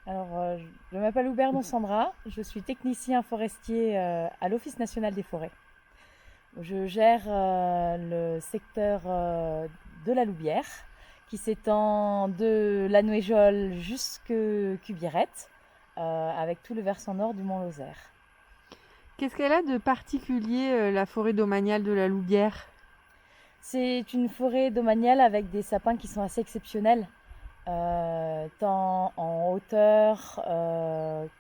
Alors, je m'appelle Houbernon Sandra, je suis technicien forestier à l'Office national des forêts. Je gère le secteur de la Loubière qui s'étend de la Nouéjole jusque Cubierette avec tout le versant nord du Mont Lozère. Qu'est-ce qu'elle a de particulier, la forêt domaniale de la Loubière? C'est une forêt domaniale avec des sapins qui sont assez exceptionnels, tant en hauteur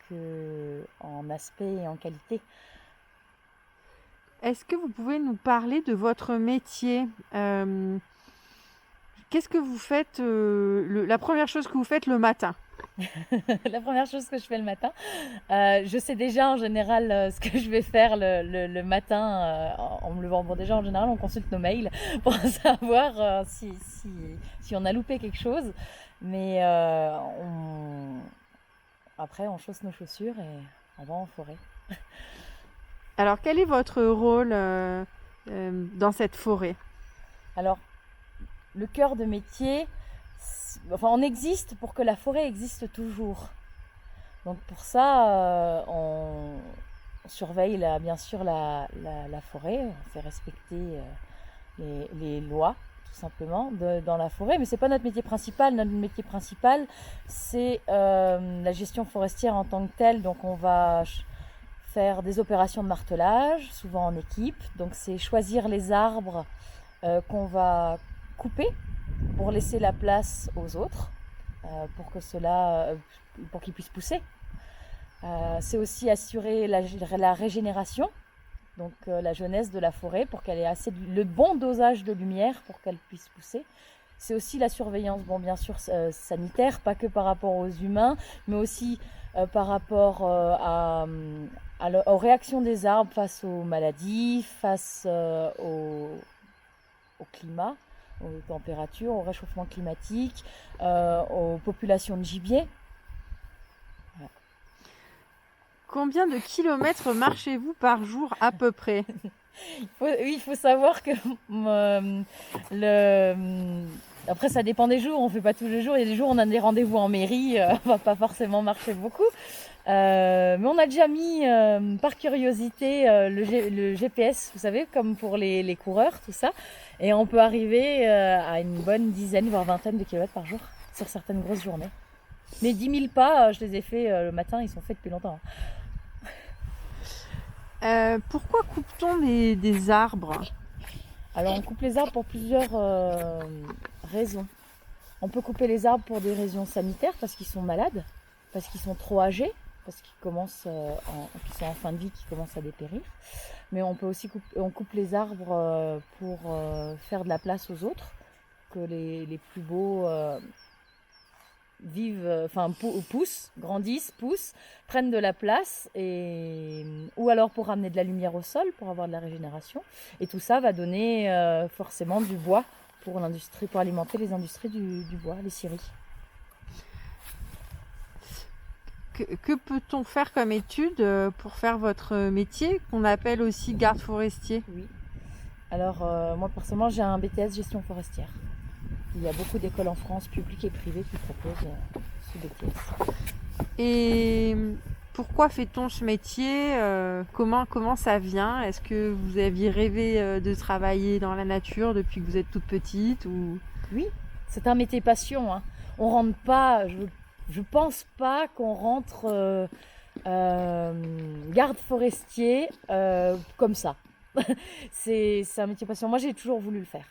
que en aspect et en qualité. Est-ce que vous pouvez nous parler de votre métier? Qu'est-ce que vous faites, la première chose que vous faites le matin? La première chose que je fais le matin, je sais déjà en général ce que je vais faire le matin en me levant. Bon, déjà en général, on consulte nos mails pour savoir si on a loupé quelque chose. Mais après, on chausse nos chaussures et on va en forêt. Alors quel est votre rôle, dans cette forêt? Alors, le cœur de métier, enfin, on existe pour que la forêt existe toujours. Donc pour ça, on surveille bien sûr la forêt, on fait respecter les lois tout simplement dans la forêt, mais c'est pas notre métier principal. Notre métier principal, c'est la gestion forestière en tant que telle. Donc on va faire des opérations de martelage, souvent en équipe. Donc c'est choisir les arbres qu'on va couper pour laisser la place aux autres, pour qu'ils puissent pousser. C'est aussi assurer la régénération, donc la jeunesse de la forêt pour qu'elle ait le bon dosage de lumière pour qu'elle puisse pousser. C'est aussi la surveillance, bon bien sûr sanitaire, pas que par rapport aux humains, mais aussi par rapport aux réactions des arbres face aux maladies, face au climat, aux températures, au réchauffement climatique, aux populations de gibier. Voilà. Combien de kilomètres marchez-vous par jour à peu près? Il faut savoir que après ça dépend des jours, on fait pas tous les jours. Il y a des jours où on a des rendez-vous en mairie, on va pas forcément marcher beaucoup. Mais on a déjà mis par curiosité le GPS, vous savez, comme pour les coureurs, tout ça. Et on peut arriver à une bonne dizaine, voire vingtaine de kilomètres par jour sur certaines grosses journées. Mais 10 000 pas, je les ai fait le matin, ils sont faits depuis longtemps. Pourquoi coupe-t-on des arbres? Alors on coupe les arbres pour plusieurs raisons. On peut couper les arbres pour des raisons sanitaires, parce qu'ils sont malades, parce qu'ils sont trop âgés, parce qu'ils qu'ils sont en fin de vie, qu'ils commencent à dépérir. Mais on peut aussi on coupe les arbres pour faire de la place aux autres, que les plus beaux poussent, grandissent, poussent, prennent de la place, ou alors pour ramener de la lumière au sol, pour avoir de la régénération. Et tout ça va donner forcément du bois pour l'industrie, pour alimenter les industries du bois, les scieries. Que peut-on faire comme étude pour faire votre métier, qu'on appelle aussi garde forestier? Oui. Alors moi personnellement j'ai un BTS gestion forestière. Il y a beaucoup d'écoles en France, publiques et privées, qui proposent ce BTS. Et pourquoi fait-on ce métier? Comment ça vient? Est-ce que vous aviez rêvé de travailler dans la nature depuis que vous êtes toute petite ou... Oui, c'est un métier passion. Hein. On rentre pas, je pense pas qu'on rentre garde forestier comme ça. C'est un métier passion. Moi j'ai toujours voulu le faire.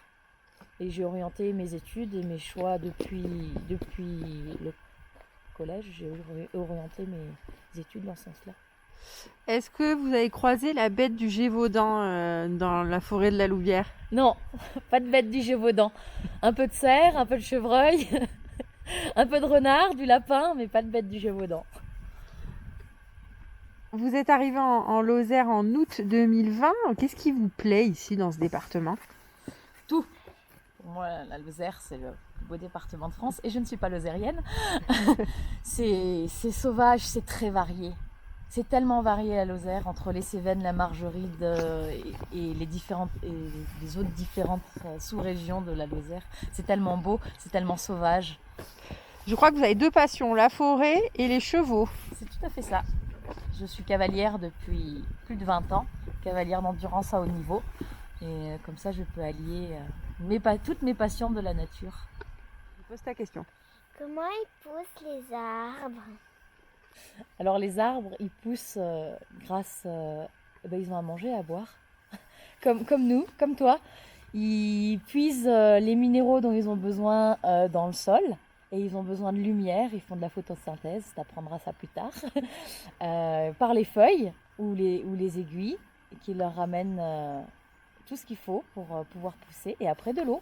Et j'ai orienté mes études et mes choix depuis le collège. J'ai orienté mes études dans ce sens-là. Est-ce que vous avez croisé la bête du Gévaudan dans la forêt de la Louvière? Non, pas de bête du Gévaudan. Un peu de cerf, un peu de chevreuil, un peu de renard, du lapin, mais pas de bête du Gévaudan. Vous êtes arrivé en Lozère en août 2020. Qu'est-ce qui vous plaît ici dans ce département? Tout. Pour moi, la Lozère, c'est le plus beau département de France. Et je ne suis pas lozérienne. C'est sauvage, c'est très varié. C'est tellement varié la Lozère, entre les Cévennes, la Margeride et les autres différentes sous-régions de la Lozère. C'est tellement beau, c'est tellement sauvage. Je crois que vous avez deux passions, la forêt et les chevaux. C'est tout à fait ça. Je suis cavalière depuis plus de 20 ans, cavalière d'endurance à haut niveau. Et comme ça, je peux allier toutes mes passions de la nature. Je pose ta question. Comment ils poussent les arbres? Alors les arbres, ils poussent grâce... ils ont à manger, à boire. Comme nous, comme toi. Ils puisent les minéraux dont ils ont besoin dans le sol. Et ils ont besoin de lumière, ils font de la photosynthèse, tu apprendras ça plus tard, par les feuilles ou les aiguilles qui leur ramènent tout ce qu'il faut pour pouvoir pousser. Et après de l'eau.